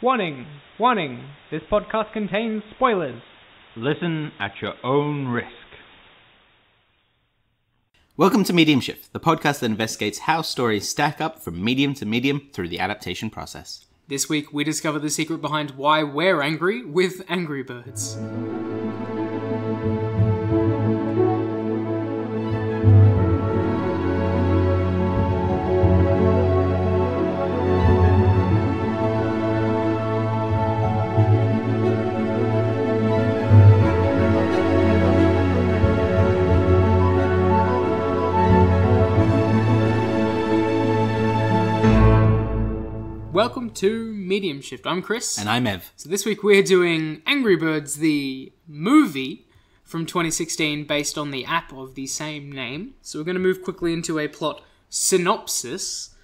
Warning! Warning! This podcast contains spoilers. Listen at your own risk. Welcome to Medium Shift, the podcast that investigates how stories stack up from medium to medium through the adaptation process. This week, we discover the secret behind why we're angry with Angry Birds. Welcome to Medium Shift. I'm Chris. And I'm Ev. So this week we're doing Angry Birds, the movie from 2016 based on the app of the same name. So we're going to move quickly into a plot synopsis.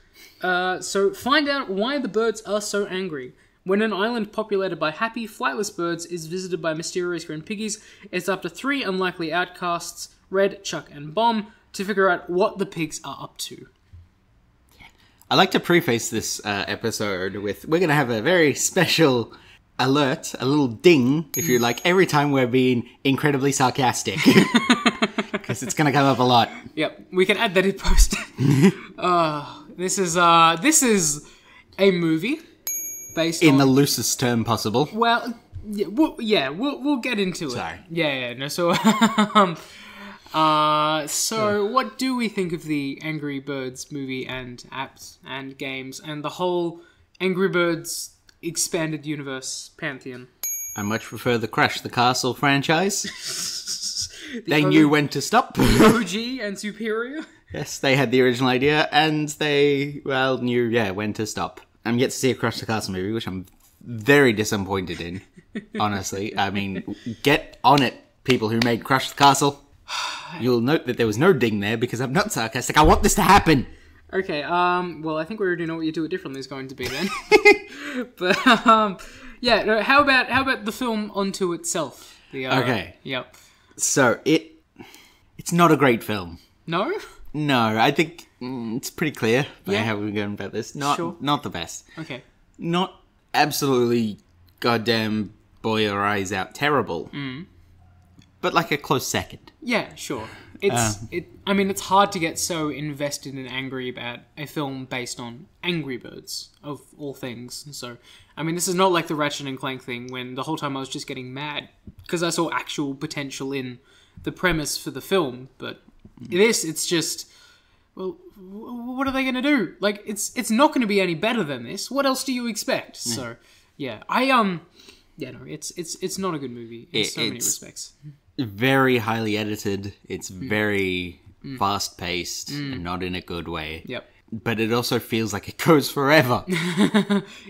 So find out why the birds are so angry. When an island populated by happy, flightless birds is visited by mysterious green piggies, it's up to three unlikely outcasts, Red, Chuck, and Bomb, to figure out what the pigs are up to. I like to preface this episode with, we're going to have a very special alert, a little ding, if you like, every time we're being incredibly sarcastic. Because it's going to come up a lot. Yep, we can add that in post. This is a movie based In on... the loosest term possible. Well, yeah, we'll get into it. Sorry. No, so what do we think of the Angry Birds movie and apps and games and the whole Angry Birds expanded universe pantheon? I much prefer the Crash the Castle franchise. They knew when to stop. OG and superior? Yes, they had the original idea, and they, knew, when to stop. I'm yet to see a Crash the Castle movie, which I'm very disappointed in, honestly. I mean, get on it, people who made Crash the Castle. You'll note that there was no ding there because I'm not sarcastic. I want this to happen. Okay, well, I think we already know what You Do It Differently is going to be then. But, how about the film onto itself? Okay. Yep. So, it's not a great film. No? No, I think it's pretty clear by how we're going about this. Not the best. Okay. Not absolutely goddamn boy your eyes out terrible. But like a close second. Yeah, sure. It's hard to get so invested and angry about a film based on Angry Birds, of all things. So, this is not like the Ratchet and Clank thing when the whole time I was just getting mad because I saw actual potential in the premise for the film. But this, it's just, well, what are they going to do? Like, it's not going to be any better than this. What else do you expect? Yeah. So, it's not a good movie in so many respects. Very highly edited. It's very fast-paced and not in a good way. Yep. But it also feels like it goes forever.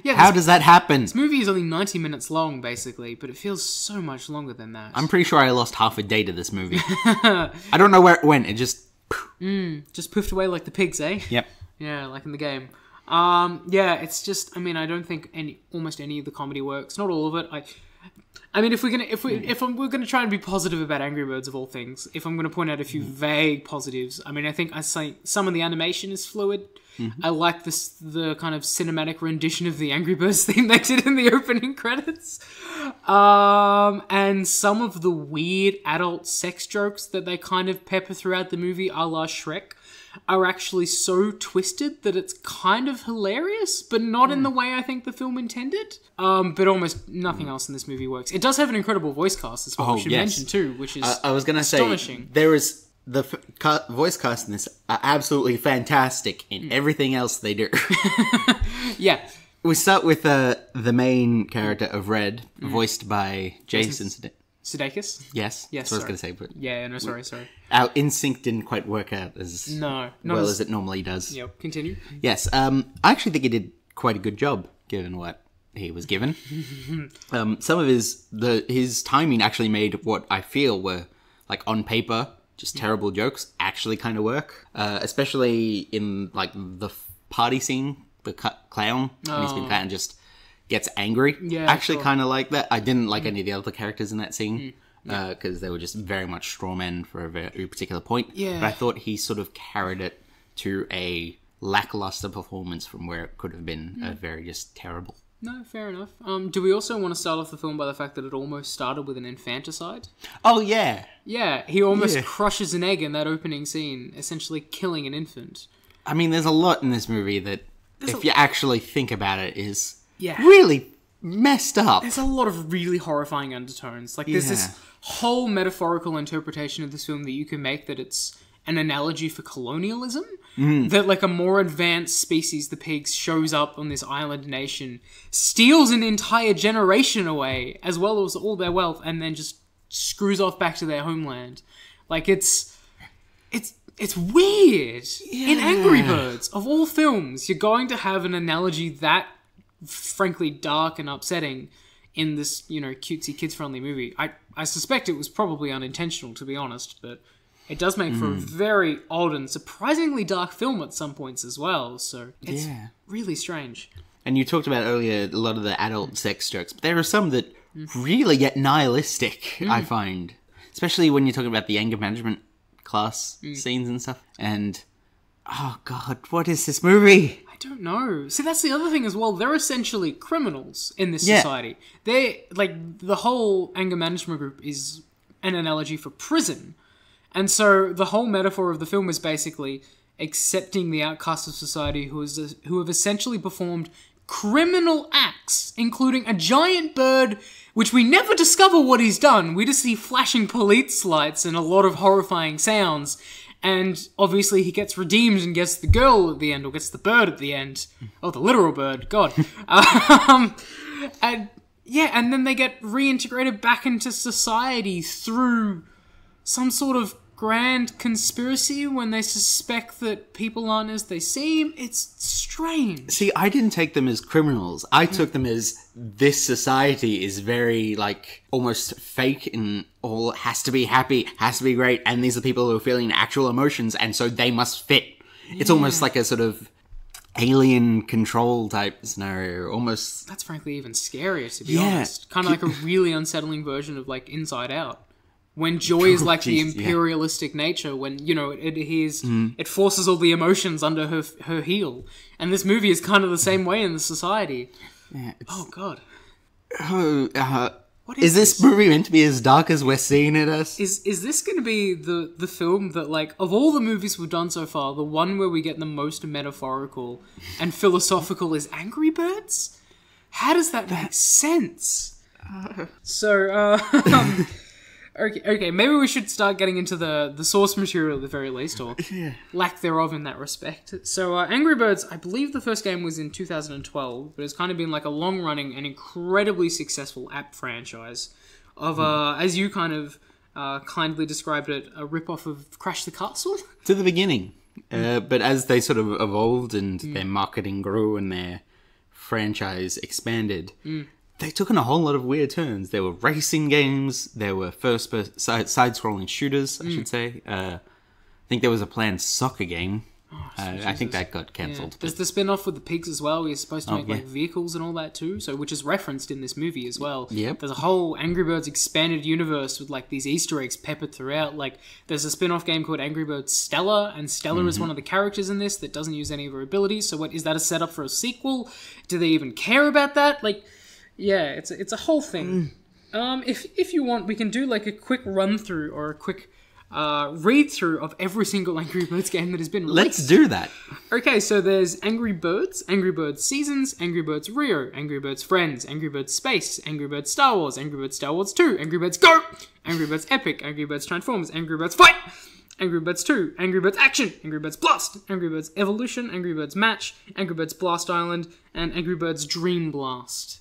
How does that happen? This movie is only 90 minutes long, basically, but it feels so much longer than that. I'm pretty sure I lost half a day to this movie. I don't know where it went. It just... just poofed away like the pigs, eh? Yep. Yeah, like in the game. It's just... I don't think almost any of the comedy works. Not all of it. If we're gonna try and be positive about Angry Birds of all things, if I'm gonna point out a few vague positives, I think I say some of the animation is fluid. I like the kind of cinematic rendition of the Angry Birds theme they did in the opening credits, and some of the weird adult sex jokes that they kind of pepper throughout the movie, a la Shrek, are actually so twisted that it's kind of hilarious, but not in the way I think the film intended. But almost nothing else in this movie works. It does have an incredible voice cast as well, we should mention too, which is I was going to say, there is the voice cast in this are absolutely fantastic in everything else they do. Yeah. We start with the main character of Red, voiced by Jason Sudeikis? Yes, that's what I was going to say. But sorry. Our instinct didn't quite work out as well as it normally does. Yep, continue. Yes, I actually think he did quite a good job, given what he was given. Some of his timing actually made what I feel were, like, on paper, just terrible jokes actually kind of work. Especially in, like, the party scene, the clown, when he's been kind of just... gets angry. Yeah, actually kind of like that. I didn't like any of the other characters in that scene because they were just very much straw men for a very particular point. Yeah. But I thought he sort of carried it to a lackluster performance from where it could have been a very just terrible No, fair enough. Do we also want to start off the film by the fact that it almost started with an infanticide? Oh, yeah. Yeah, he almost crushes an egg in that opening scene, essentially killing an infant. I mean, there's a lot in this movie that, if you actually think about it, is Yeah. really messed up. There's a lot of really horrifying undertones. Like, there's this whole metaphorical interpretation of this film that you can make that it's an analogy for colonialism. That, like, a more advanced species, the pigs, shows up on this island nation, steals an entire generation away, as well as all their wealth, and then just screws off back to their homeland. Like, it's weird. In Angry Birds, of all films, you're going to have an analogy that, frankly, dark and upsetting in this, cutesy, kids-friendly movie. I suspect it was probably unintentional, to be honest, but it does make for a very odd and surprisingly dark film at some points as well, so it's really strange. And you talked about earlier a lot of the adult sex jokes, but there are some that really get nihilistic, I find. Especially when you're talking about the anger management class scenes and stuff. And, oh god, what is this movie? I don't know. See, that's the other thing as well. They're essentially criminals in this society. They're, like, the whole anger management group is an analogy for prison. And so the whole metaphor of the film is basically accepting the outcasts of society who have essentially performed criminal acts, including a giant bird, which we never discover what he's done. We just see flashing police lights and a lot of horrifying sounds. And obviously he gets redeemed and gets the girl at the end, or gets the bird at the end. Oh, the literal bird. God. And then they get reintegrated back into society through some sort of grand conspiracy when they suspect that people aren't as they seem. It's strange. See, I didn't take them as criminals. I took them as this society is very, like, almost fake and all has to be happy, has to be great, and these are people who are feeling actual emotions, and so they must fit. Yeah. It's almost like a sort of alien control type scenario, almost. That's frankly even scarier, to be honest. Kind of like a really unsettling version of, like, Inside Out. When joy is like the imperialistic nature, when, it forces all the emotions under her heel. And this movie is kind of the same way in the society. Yeah, oh, God. What is this movie meant to be as dark as we're seeing it as? Is this going to be the film that, like, of all the movies we've done so far, the one where we get the most metaphorical and philosophical is Angry Birds? How does that make sense? Okay, maybe we should start getting into the source material at the very least, or lack thereof in that respect. So, Angry Birds, I believe the first game was in 2012, but it's kind of been like a long-running and incredibly successful app franchise of, as you kind of kindly described it, a rip-off of Crash the Castle? To the beginning. But as they sort of evolved and their marketing grew and their franchise expanded, they took on a whole lot of weird turns. There were racing games. There were side-scrolling shooters, I should say. I think there was a planned soccer game. I think that got cancelled. Yeah. There's the spin-off with the pigs as well. We're supposed to make like vehicles and all that too, so which is referenced in this movie as well. Yep. There's a whole Angry Birds expanded universe with like these Easter eggs peppered throughout. Like there's a spin-off game called Angry Birds Stella, and Stella is one of the characters in this that doesn't use any of her abilities. So what is that a setup for a sequel? Do they even care about that? Like, yeah, it's a whole thing. If you want, we can do like a quick run through or a quick read through of every single Angry Birds game that has been released. Let's do that. Okay, so there's Angry Birds Seasons, Angry Birds Rio, Angry Birds Friends, Angry Birds Space, Angry Birds Star Wars 2, Angry Birds Go, Angry Birds Epic, Angry Birds Transformers, Angry Birds Fight, Angry Birds 2, Angry Birds Action, Angry Birds Blast, Angry Birds Evolution, Angry Birds Match, Angry Birds Blast Island, and Angry Birds Dream Blast.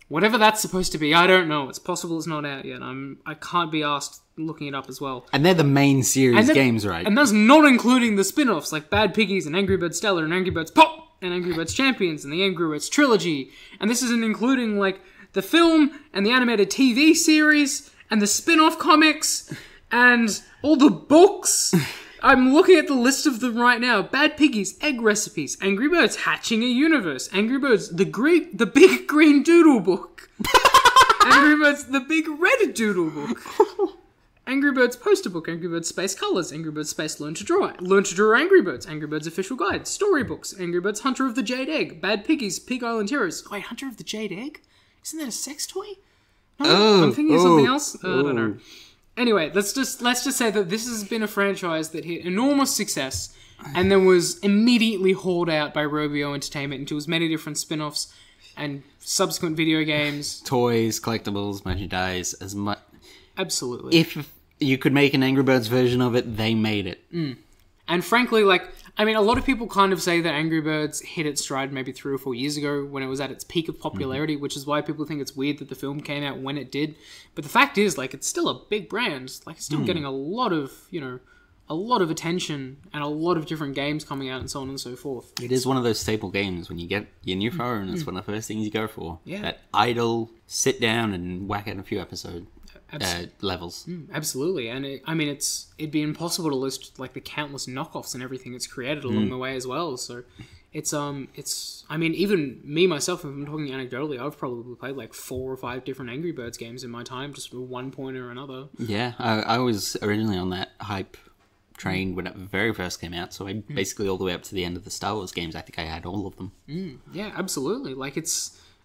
Whatever that's supposed to be, I don't know. It's possible it's not out yet. I can't be asked looking it up as well. And they're the main series games, right? And that's not including the spin-offs like Bad Piggies and Angry Birds Stellar and Angry Birds Pop and Angry Birds Champions and the Angry Birds Trilogy. And this isn't including like the film and the animated TV series and the spin-off comics and all the books. I'm looking at the list of them right now. Bad Piggies, Egg Recipes, Angry Birds Hatching a Universe, Angry Birds the Big Green Doodle Book, Angry Birds the Big Red Doodle Book, Angry Birds poster book, Angry Birds Space Colors, Angry Birds Space Learn to Draw Angry Birds Official Guide, Storybooks, Angry Birds Hunter of the Jade Egg, Bad Piggies, Pig Island Heroes. Wait, Hunter of the Jade Egg? Isn't that a sex toy? No, I'm thinking of something else. I don't know. Anyway, let's just say that this has been a franchise that hit enormous success and then was immediately hauled out by Robio Entertainment into as many different spin-offs and subsequent video games. Toys, collectibles, merchandise, as much... Absolutely. If you could make an Angry Birds version of it, they made it. And frankly, a lot of people kind of say that Angry Birds hit its stride maybe 3 or 4 years ago when it was at its peak of popularity, which is why people think it's weird that the film came out when it did. But the fact is, it's still a big brand. It's still getting a lot of attention and a lot of different games coming out and so on and so forth. It is one of those staple games. When you get your new phone, it's one of the first things you go for. Yeah. That idle, sit down and whack out a few episodes. Levels. Absolutely, and it'd be impossible to list the countless knockoffs and everything it's created along the way as well. So it's even me myself, if I'm talking anecdotally, I've probably played 4 or 5 different Angry Birds games in my time, just for one point or another. Yeah, I was originally on that hype train when it very first came out, so I basically all the way up to the end of the Star Wars games, I think I had all of them. Yeah, absolutely.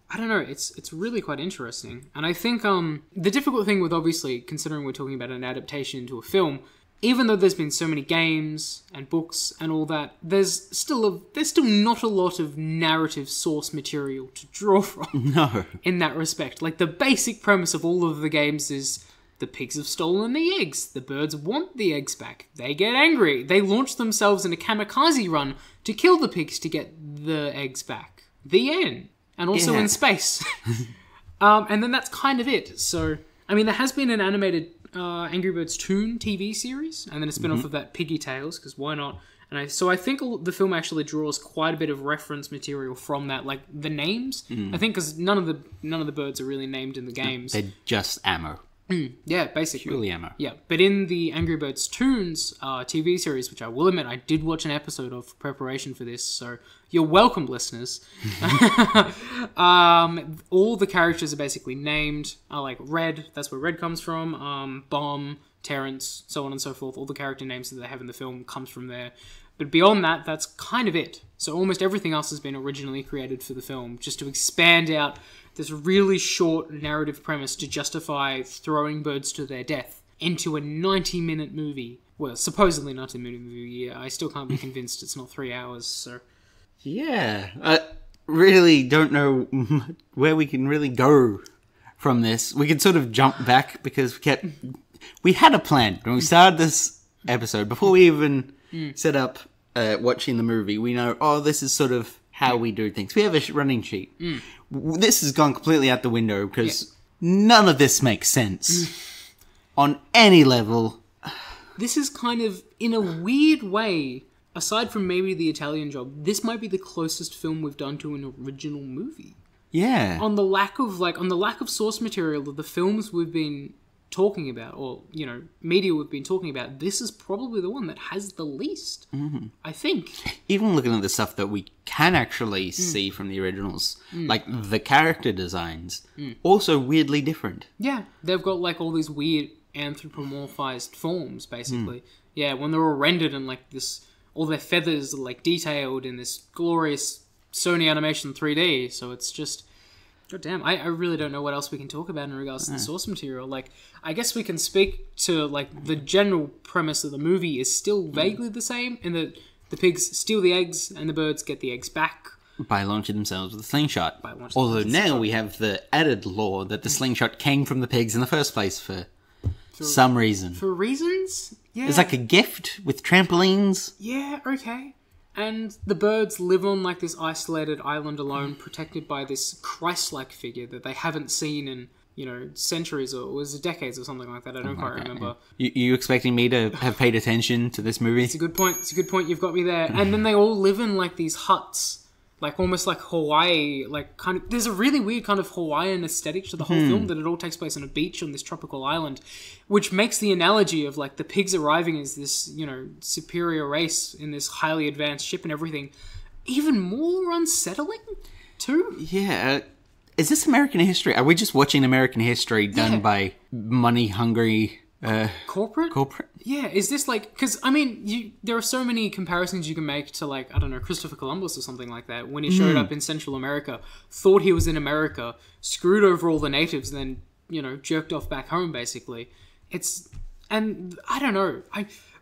I don't know, it's really quite interesting. And I think the difficult thing with, obviously, considering we're talking about an adaptation into a film, even though there's been so many games and books and all that, there's still not a lot of narrative source material to draw from. No. In that respect. The basic premise of all of the games is the pigs have stolen the eggs. The birds want the eggs back. They get angry. They launch themselves in a kamikaze run to kill the pigs to get the eggs back. The end. And also in space. And then that's kind of it. So, there has been an animated Angry Birds Toon TV series, and then a spin-off of that, Piggy Tales, because why not? And I think the film actually draws quite a bit of reference material from that, the names. I think because none of the birds are really named in the games. They're just ammo. Yeah, basically. Purely ammo. Yeah, but in the Angry Birds Toons TV series, which I will admit I did watch an episode of for preparation for this, so you're welcome, listeners. All the characters are basically named, Red, that's where Red comes from, Bomb, Terrence, so on and so forth. All the character names that they have in the film comes from there. But beyond that, that's kind of it. So almost everything else has been originally created for the film, just to expand out this really short narrative premise to justify throwing birds to their death into a 90-minute movie. Well, supposedly 90-minute movie. I still can't be convinced it's not 3 hours, so... Yeah, I really don't know where we can really go from this. We can sort of jump back because we had a plan when we started this episode. Before we even set up watching the movie, we know, this is sort of how we do things. We have a running sheet. This has gone completely out the window because none of this makes sense on any level. This is kind of, in a weird way, aside from maybe The Italian Job, this might be the closest film we've done to an original movie. Yeah. On the lack of source material of the films we've been talking about, or, media we've been talking about, this is probably the one that has the least, I think. Even looking at the stuff that we can actually see from the originals, the character designs, also weirdly different. Yeah, they've got, all these weird anthropomorphized forms, basically. Yeah, when they're all rendered and, this... all their feathers are, detailed in this glorious Sony Animation 3D, so it's just... God damn, I really don't know what else we can talk about in regards to the source material. I guess we can speak to, the general premise of the movie is still vaguely the same, in that the pigs steal the eggs and the birds get the eggs back. By launching themselves with a slingshot. Although now we have the added lore that the slingshot came from the pigs in the first place for some reason. For reasons? Yeah. It's like a gift with trampolines. Yeah, okay. And the birds live on this isolated island alone, protected by this Christ-like figure that they haven't seen in, centuries or was it decades or something like that. I don't quite remember. You expecting me to have paid attention to this movie? It's a good point. You've got me there. And then they all live in these huts. Almost like Hawaii, there's a really weird kind of Hawaiian aesthetic to the whole film, that it all takes place on a beach on this tropical island, which makes the analogy of, the pigs arriving as this, superior race in this highly advanced ship and everything, even more unsettling, too. Yeah. Is this American history? Are we just watching American history done by money-hungry Corporate? Corporate? Yeah, is this like... Because, I mean, there are so many comparisons you can make to, like, I don't know, Christopher Columbus or something like that. When he showed up in Central America, thought he was in America, screwed over all the natives, then, jerked off back home, basically. And, I don't know.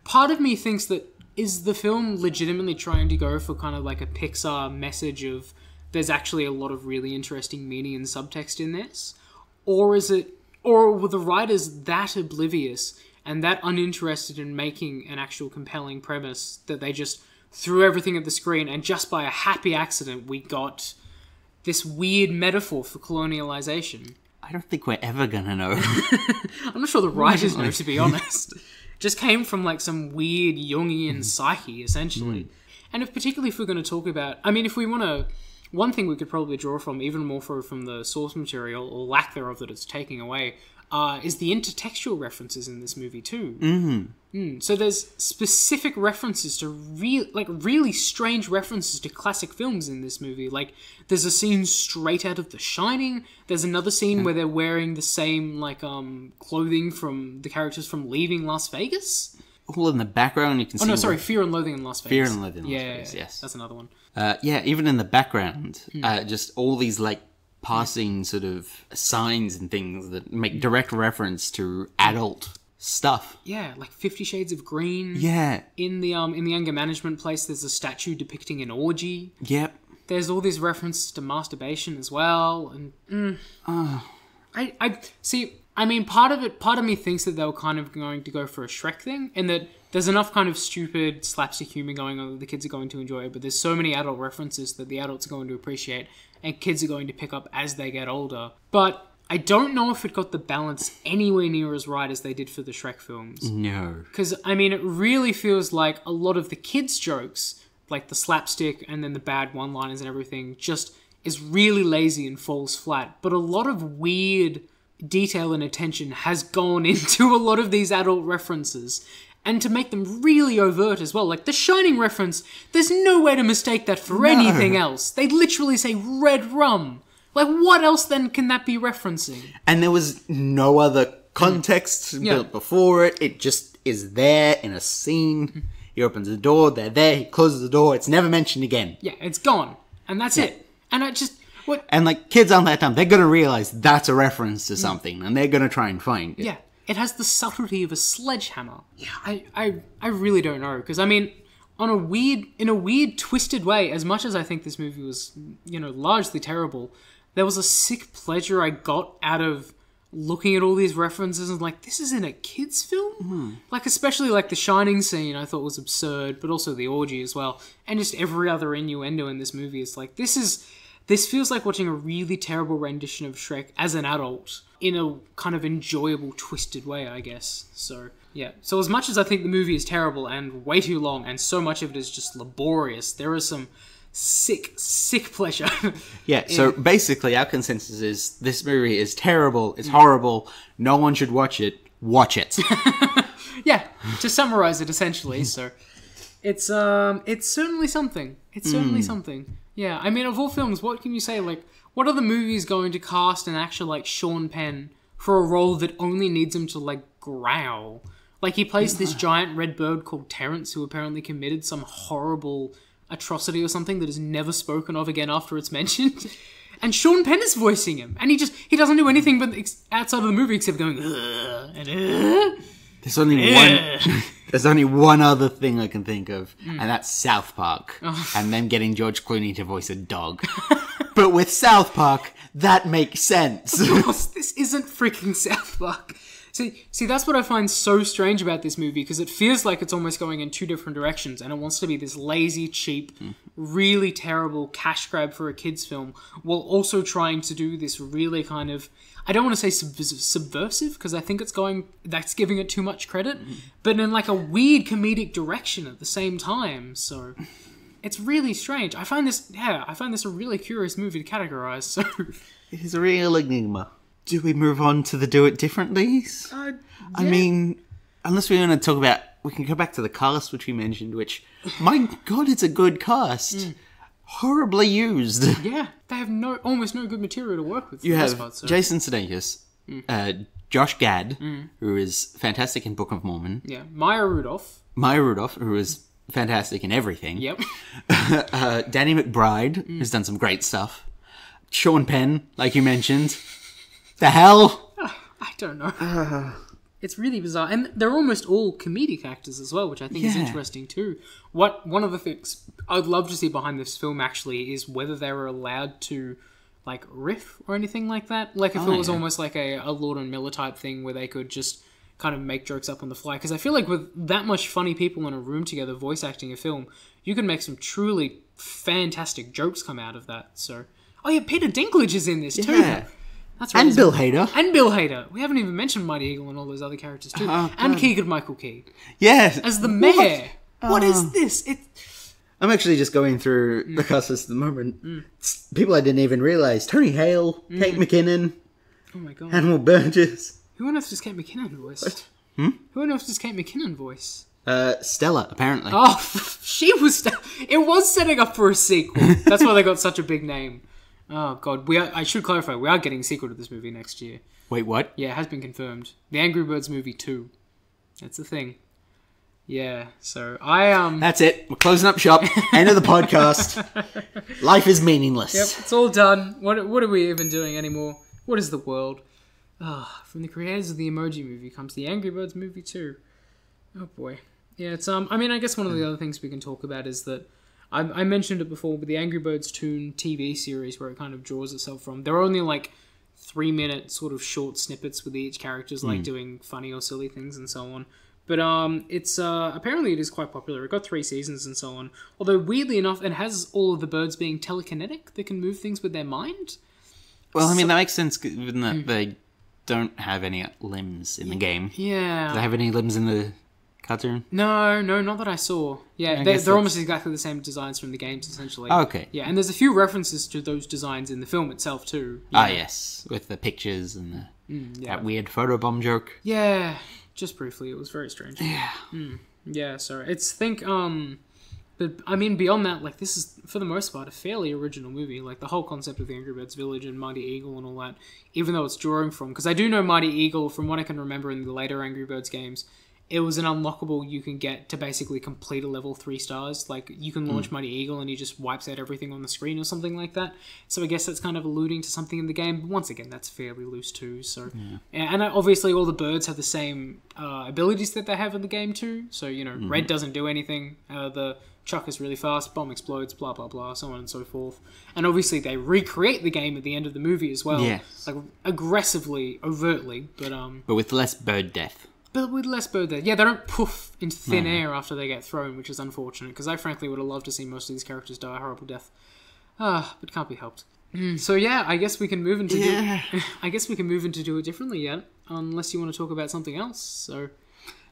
Part of me thinks that, is the film legitimately trying to go for kind of like a Pixar message of there's actually a lot of really interesting meaning and subtext in this? Or were the writers that oblivious and that uninterested in making an actual compelling premise that they just threw everything at the screen and just by a happy accident we got this weird metaphor for colonialization? I don't think we're ever gonna know. I'm not sure the writers know, to be honest. Just came from like some weird Jungian psyche, essentially. And particularly if we're going to talk about... I mean, if we want to... One thing we could probably draw from, even more from the source material, or lack thereof that it's taking away, is the intertextual references in this movie too. So there's specific references to really strange references to classic films in this movie. Like, there's a scene straight out of The Shining. There's another scene where they're wearing the same clothing from the characters from Leaving Las Vegas. All in the background, you can see... Fear and Loathing in Las Vegas. Fear and Loathing in Las Vegas, yes. That's another one. Even in the background, just all these passing sort of signs and things that make direct reference to adult stuff. Yeah, like 50 Shades of Green. Yeah. In the anger management place, there's a statue depicting an orgy. Yep. There's all these references to masturbation as well, and I see. I mean, part of me thinks that they were kind of going to go for a Shrek thing, and that there's enough kind of stupid slapstick humor going on that the kids are going to enjoy, but there's so many adult references that the adults are going to appreciate, and kids are going to pick up as they get older. But I don't know if it got the balance anywhere near as right as they did for the Shrek films. No. Because, I mean, it really feels like a lot of the kids' jokes, like the slapstick and then the bad one-liners and everything, just is really lazy and falls flat. But a lot of weird detail and attention has gone into a lot of these adult references, and to make them really overt as well. Like the Shining reference, there's no way to mistake that for anything else. They literally say red rum. Like, what else then can that be referencing? And there was no other context built before it. It just is there in a scene. He opens the door, they're there, he closes the door, it's never mentioned again. Yeah, it's gone. And that's it. And I just... What? And kids on that time, they're going to realize that's a reference to something, and they're going to try and find it. Yeah, it has the subtlety of a sledgehammer. Yeah, I really don't know, because I mean, in a weird, twisted way, as much as I think this movie was, largely terrible, there was a sick pleasure I got out of looking at all these references and this is in a kid's film? Especially the Shining scene I thought was absurd, but also the orgy as well, and just every other innuendo in this movie is this feels like watching a really terrible rendition of Shrek as an adult in a kind of enjoyable, twisted way, I guess. So, yeah. So as much as I think the movie is terrible and way too long and so much of it is just laborious, there is some sick pleasure. Yeah, so basically our consensus is this movie is terrible, it's horrible, no one should watch it. Watch it. Yeah, to summarize it essentially, so it's certainly something. It's certainly something. Yeah, I mean, of all films, what can you say? What are the movies going to cast an actor like Sean Penn for a role that only needs him to, growl? He plays this giant red bird called Terrence, who apparently committed some horrible atrocity or something that is never spoken of again after it's mentioned. And Sean Penn is voicing him. And he doesn't do anything but outside of the movie except going, and There's only one other thing I can think of, and that's South Park. And them getting George Clooney to voice a dog. But with South Park, that makes sense. Of course, this isn't freaking South Park. See, that's what I find so strange about this movie, because it feels like it's almost going in two different directions, and it wants to be this lazy, cheap, really terrible cash grab for a kid's film, while also trying to do this really kind of... I don't want to say subversive, because I think that's giving it too much credit, but in a weird comedic direction at the same time, so it's really strange. I find this a really curious movie to categorize, so... It is a real enigma. Do we move on to the do it differently? Yeah. I mean, unless we're going to talk about... We can go back to the cast, which we mentioned, which, my God, it's a good cast. Horribly used. Yeah, they have almost no good material to work with. You have Jason Sudeikis, Josh Gad, who is fantastic in Book of Mormon. Yeah, Maya Rudolph. Maya Rudolph, who is fantastic in everything. Yep. Danny McBride, who's done some great stuff. Sean Penn, like you mentioned. The hell? I don't know. It's really bizarre. And they're almost all comedic actors as well, which I think is interesting too. One of the things I'd love to see behind this film actually is whether they were allowed to like riff or anything like that. Like if it was almost like a Lord and Miller type thing where they could just kind of make jokes up on the fly. Because I feel like with that much funny people in a room together voice acting a film, you can make some truly fantastic jokes come out of that. So, oh yeah, Peter Dinklage is in this too. Yeah. That's right. And Bill Hader. And Bill Hader. We haven't even mentioned Mighty Eagle and all those other characters too. And Keegan-Michael Key. Yes. As the mayor. What is this? I'm actually just going through the cast list at the moment. It's people I didn't even realise. Tony Hale, Kate McKinnon, Oh my god. Animal Burgess. Who on earth does Kate McKinnon voice? What? Who on earth does Kate McKinnon voice? Stella, apparently. Oh, she was... It was setting up for a sequel. That's why they got such a big name. Oh god, I should clarify, we are getting a sequel to this movie next year. Wait, what? Yeah, it has been confirmed. The Angry Birds movie 2. That's the thing. Yeah, so That's it. We're closing up shop. End of the podcast. Life is meaningless. Yep, it's all done. What are we even doing anymore? What is the world? From the creators of the Emoji Movie comes the Angry Birds movie 2. Oh boy. Yeah, it's I mean, I guess one of the other things we can talk about is that I mentioned it before, but the Angry Birds Toon TV series, where it kind of draws itself from, there are only like 3-minute sort of short snippets with each character's like doing funny or silly things and so on. But it's apparently it is quite popular. It got 3 seasons and so on. Although weirdly enough, it has all of the birds being telekinetic. They can move things with their mind. Well, I mean, that makes sense given that they don't have any limbs in the game. Yeah. Do they have any limbs in the cartoon? No, not that I saw. Yeah, they're almost exactly the same designs from the games, essentially. Oh, okay. Yeah, and there's a few references to those designs in the film itself, too. Yeah. Ah, yes. With the pictures and that weird photobomb joke. Yeah, just briefly. It was very strange. Yeah. Yeah, so but I mean, beyond that, like, this is, for the most part, a fairly original movie. Like, the whole concept of the Angry Birds Village and Mighty Eagle and all that, even though it's drawing from... Because I do know Mighty Eagle, from what I can remember in the later Angry Birds games, it was an unlockable you can get to basically complete a level 3 stars. Like, you can launch Mighty Eagle and he just wipes out everything on the screen or something like that. So I guess that's kind of alluding to something in the game. But once again, that's fairly loose too. So, and obviously all the birds have the same abilities that they have in the game too. So, you know, Red doesn't do anything. The Chuck is really fast, bomb explodes, blah, blah, blah, so on and so forth. And obviously they recreate the game at the end of the movie as well. Yes. Like, aggressively, overtly, but with less bird death. But with less bird death. Yeah, they don't poof into thin air after they get thrown, which is unfortunate, because I frankly would have loved to see most of these characters die a horrible death. But can't be helped. So yeah, I guess we can move into do it differently yet, unless you want to talk about something else, so...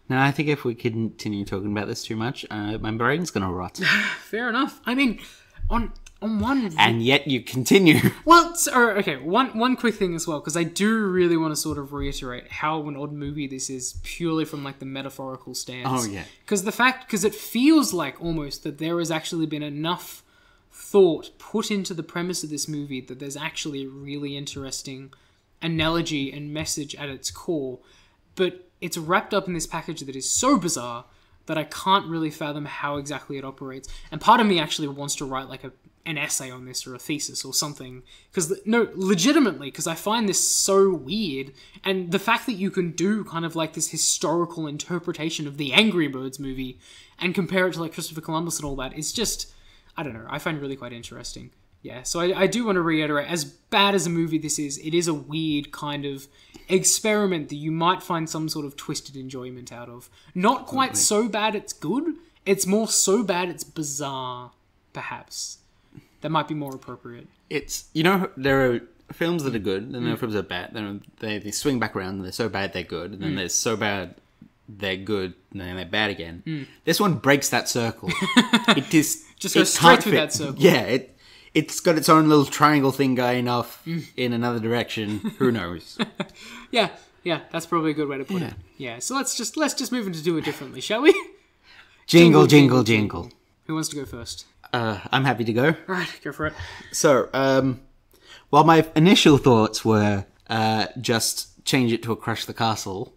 No, I think if we continue talking about this too much, my brain's gonna rot. Fair enough. I mean, on one... And yet you continue. Well, okay, one quick thing as well, because I do really want to sort of reiterate how an odd movie this is, purely from, like, the metaphorical stance. Oh, yeah. Because it feels like, almost, that there has actually been enough thought put into the premise of this movie that there's actually a really interesting analogy and message at its core, but it's wrapped up in this package that is so bizarre that I can't really fathom how exactly it operates. And part of me actually wants to write like an essay on this or a thesis or something. Legitimately, because I find this so weird. And the fact that you can do kind of like this historical interpretation of the Angry Birds movie and compare it to like Christopher Columbus and all that is just, I don't know, I find it really quite interesting. Yeah, so I do want to reiterate, as bad as a movie this is, it is a weird kind of experiment that you might find some sort of twisted enjoyment out of. Not quite so bad it's good, it's more so bad it's bizarre, perhaps. That might be more appropriate. It's, you know, there are films that are good, and there are films that are bad. Then they swing back around, and they're so bad they're good, and then they're so bad they're good, and then they're bad again. This one breaks that circle. It is... Just goes straight through that circle. Yeah, it's got its own little triangle thing going off in another direction. Who knows? Yeah, that's probably a good way to put it. Yeah, so let's just move into do it differently, shall we? Jingle, jingle, jingle. Who wants to go first? I'm happy to go. All right, go for it. So, while my initial thoughts were just change it to a Crush the Castle,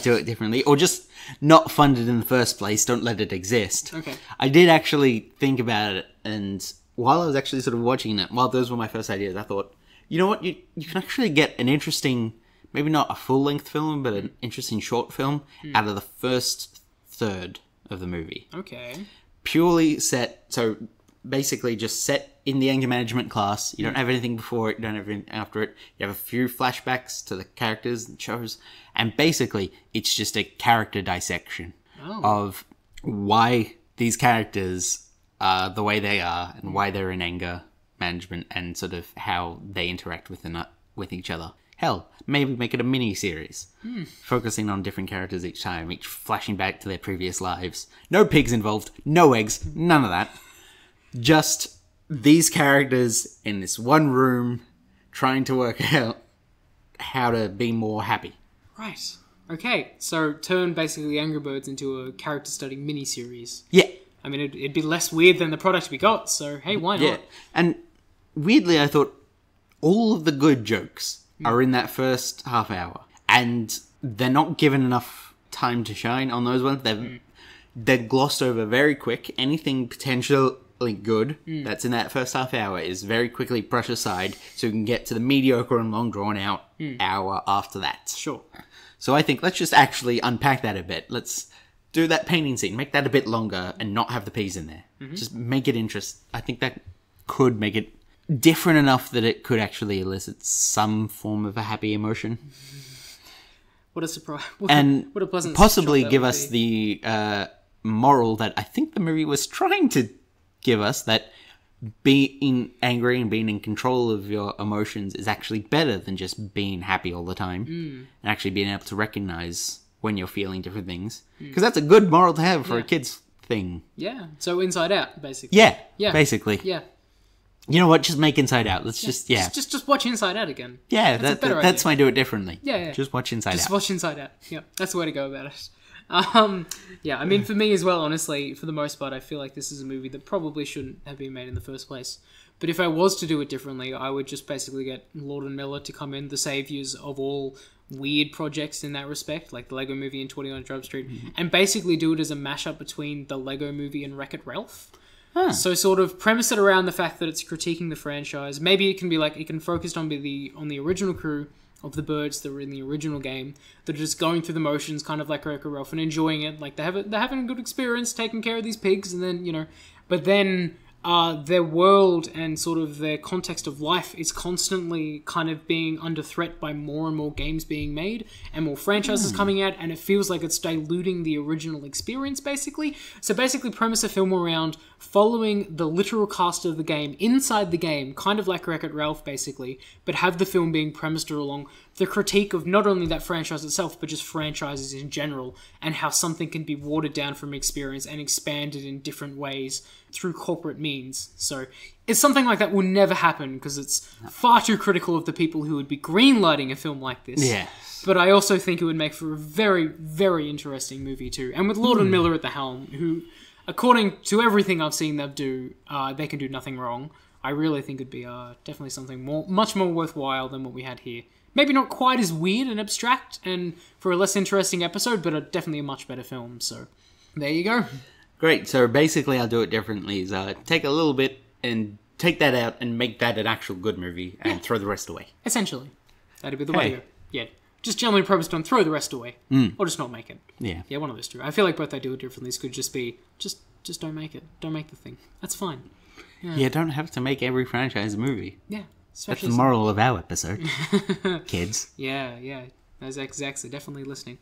do it differently, or just not fund it in the first place, don't let it exist. Okay. I did actually think about it, and while I was actually sort of watching it, while those were my first ideas, I thought, you know what, you can actually get an interesting, maybe not a full-length film, but an interesting short film out of the first third of the movie. Okay. Purely set, so basically just set in the anger management class. You don't have anything before it, you don't have anything after it. You have a few flashbacks to the characters and shows, and basically it's just a character dissection of why these characters are the way they are and why they're in anger management and sort of how they interact with each other. Hell, maybe make it a mini-series, focusing on different characters each time, each flashing back to their previous lives. No pigs involved, no eggs, none of that. Just these characters in this one room trying to work out how to be more happy. Right. Okay, so turn basically Angry Birds into a character study mini-series. Yeah. I mean, it'd be less weird than the product we got, so hey, why not? Yeah. And weirdly, I thought all of the good jokes are in that first half hour. And they're not given enough time to shine on those ones. They're glossed over very quick. Anything potentially good that's in that first half hour is very quickly brushed aside so we can get to the mediocre and long drawn out hour after that. Sure. So I think let's just actually unpack that a bit. Let's do that painting scene, make that a bit longer and not have the peas in there. Just make it interesting. I think that could make it different enough that it could actually elicit some form of a happy emotion. What a surprise. What a pleasant possibly shock that give would us be. the moral that I think the movie was trying to give us, that being angry and being in control of your emotions is actually better than just being happy all the time and actually being able to recognize when you're feeling different things, because that's a good moral to have for a kid's thing. Yeah, so Inside Out, basically. Yeah, basically. Yeah. You know what? Just make Inside Out. Let's just watch Inside Out again. Yeah, that's my do it differently. Yeah. Just watch Inside Out. Just watch Inside Out. Yeah, that's the way to go about it. Yeah, I mean, for me as well, honestly, for the most part, I feel like this is a movie that probably shouldn't have been made in the first place. But if I was to do it differently, I would just basically get Lord and Miller to come in, the saviors of all weird projects in that respect, like the Lego Movie and 21 Jump Street, and basically do it as a mashup between the Lego Movie and Wreck-It Ralph. So sort of premise it around the fact that it's critiquing the franchise. Maybe it can be like, it can focus on the original crew of the birds that were in the original game, that are just going through the motions, kind of like Wreck-It Ralph, and enjoying it. Like they're having a good experience taking care of these pigs, and then but then their world and sort of their context of life is constantly kind of being under threat by more and more games being made and more franchises coming out, and it feels like it's diluting the original experience, basically. So basically premise a film around following the literal cast of the game inside the game, kind of like Wreck-It Ralph, basically, but have the film being premised along the critique of not only that franchise itself, but just franchises in general, and how something can be watered down from experience and expanded in different ways through corporate means. So it's something like that will never happen because it's far too critical of the people who would be greenlighting a film like this. Yeah. But I also think it would make for a very, very interesting movie too. And with Lord and Miller at the helm, who, according to everything I've seen them do, they can do nothing wrong. I really think it'd be definitely something much more worthwhile than what we had here. Maybe not quite as weird and abstract and for a less interesting episode, but definitely a much better film. So there you go. Great. So basically, I'll do it differently. Is take a little bit and take that out and make that an actual good movie and throw the rest away. Essentially. That'd be the way to go. Yeah. Just generally premised on throw the rest away. Or just not make it. Yeah. Yeah, one of those two. I feel like both I do it differently. This could just be, just don't make it. Don't make the thing. That's fine. Yeah, don't have to make every franchise a movie. Yeah. That's the moral of our episode. Kids. Yeah. Those execs are definitely listening.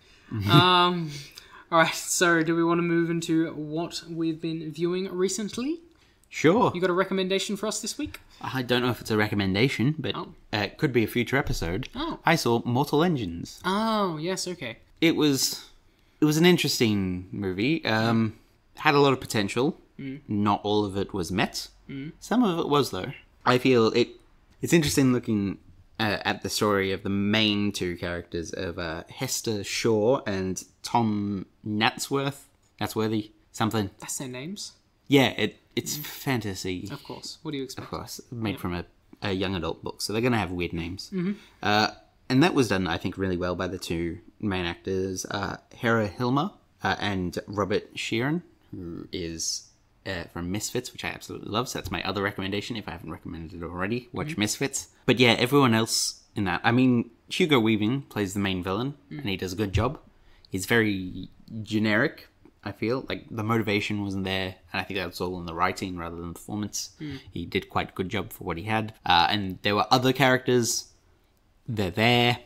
Alright, so do we want to move into what we've been viewing recently? Sure. You got a recommendation for us this week? I don't know if it's a recommendation, but it could be a future episode. Oh. I saw Mortal Engines. Oh, yes, okay. It was an interesting movie. Had a lot of potential. Not all of it was met. Some of it was, though. I feel it's interesting looking at the story of the main two characters of Hester Shaw and Tom Natsworthy, something. That's their names? Yeah, it's fantasy. Of course. What do you expect? Of course. Made from a young adult book, so they're going to have weird names. And And that was done, I think, really well by the two main actors, Hera Hilmer and Robert Sheeran, who is from Misfits, which I absolutely love. So that's my other recommendation. If I haven't recommended it already, watch Misfits. But yeah, everyone else in that. I mean, Hugo Weaving plays the main villain, and he does a good job. He's very generic, I feel. Like, the motivation wasn't there, and I think that was all in the writing rather than the performance. He did quite a good job for what he had. And there were other characters. They're there.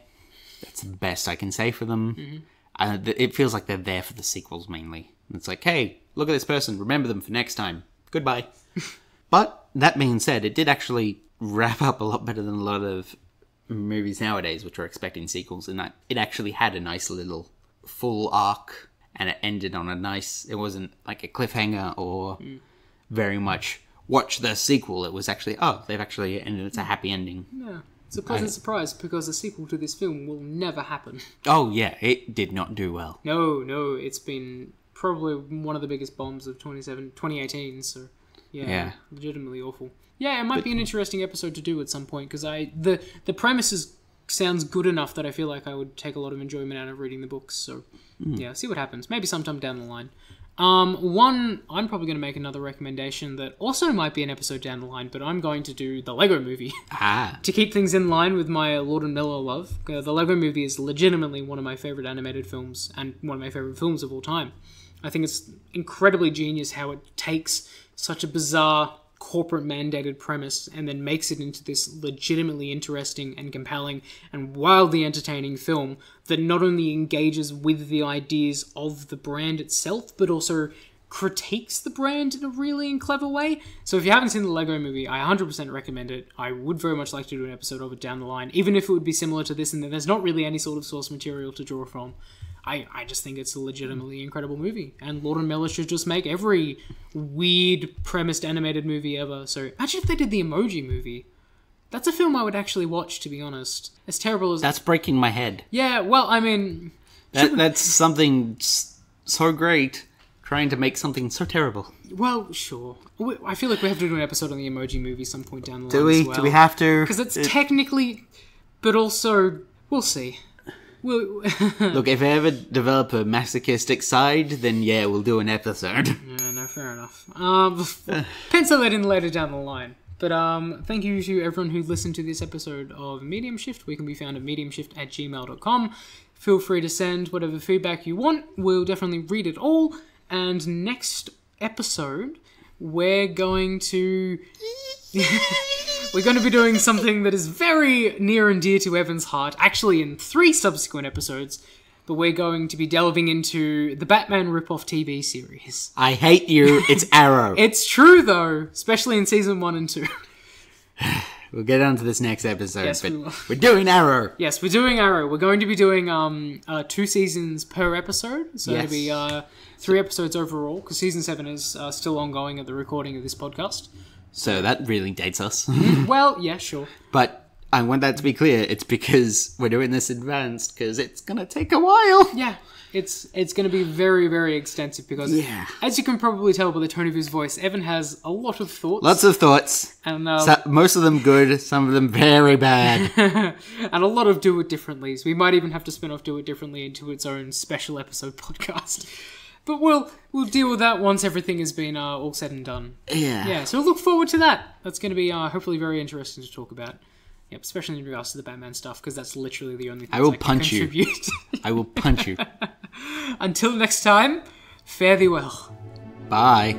That's the best I can say for them. It feels like they're there for the sequels, mainly. It's like, hey, look at this person. Remember them for next time. Goodbye. But, that being said, it did actually wrap up a lot better than a lot of movies nowadays, which are expecting sequels, in that it actually had a nice little full arc, and it ended on a nice... It wasn't like a cliffhanger or very much watch the sequel. It was actually, they've actually ended. It's a happy ending. Yeah. It's a pleasant surprise, because a sequel to this film will never happen. Oh, yeah, it did not do well. No, it's been probably one of the biggest bombs of 2018, so yeah, legitimately awful. Yeah, it might be an interesting episode to do at some point, because the premise sounds good enough that I feel like I would take a lot of enjoyment out of reading the books, so yeah, see what happens. Maybe sometime down the line. I'm probably going to make another recommendation that also might be an episode down the line, but I'm going to do the Lego Movie. To keep things in line with my Lord and Miller love. The Lego Movie is legitimately one of my favourite animated films, and one of my favourite films of all time. I think it's incredibly genius how it takes such a bizarre corporate mandated premise and then makes it into this legitimately interesting and compelling and wildly entertaining film that not only engages with the ideas of the brand itself, but also critiques the brand in a really clever way. So if you haven't seen the Lego Movie, I 100% recommend it. I would very much like to do an episode of it down the line, even if it would be similar to this, and then there's not really any sort of source material to draw from. I just think it's a legitimately incredible movie, and Lord and Miller should just make every weird premised animated movie ever. So imagine if they did the Emoji Movie. That's a film I would actually watch, to be honest. As terrible as... That's breaking my head. Yeah, well, I mean... That's something so great, trying to make something so terrible. Well, sure. I feel like we have to do an episode on the Emoji Movie some point down the line. Do we? As well. Do we have to? Because it's technically... But also... We'll see. Look, if I ever develop a masochistic side, then yeah, we'll do an episode. Yeah, no, fair enough. Pencil that in later down the line. But thank you to everyone who listened to this episode of Medium Shift. We can be found at mediumshift@gmail.com. Feel free to send whatever feedback you want. We'll definitely read it all. And next episode, we're going to... We're going to be doing something that is very near and dear to Evan's heart, actually in 3 subsequent episodes, but we're going to be delving into the Batman ripoff TV series. I hate you, it's Arrow. It's true, though, especially in Season 1 and 2. We'll get on to this next episode, yes, but we will. We're doing Arrow. Yes, we're doing Arrow. We're going to be doing 2 seasons per episode, so it'll be 3 episodes overall, because Season 7 is still ongoing at the recording of this podcast. So that really dates us. Well, yeah, sure. But I want that to be clear. It's because we're doing this advanced, because it's going to take a while. Yeah, it's going to be very, very extensive, because as you can probably tell by the tone of his voice, Evan has a lot of thoughts. Lots of thoughts. And most of them good, some of them very bad. And a lot of Do It Differently. So we might even have to spin off Do It Differently into its own special episode podcast. But we'll deal with that once everything has been all said and done. Yeah. Yeah, so look forward to that. That's going to be hopefully very interesting to talk about. Yep, especially in regards to the Batman stuff, because that's literally the only thing I can contribute. I will punch you. Until next time, fare thee well. Bye.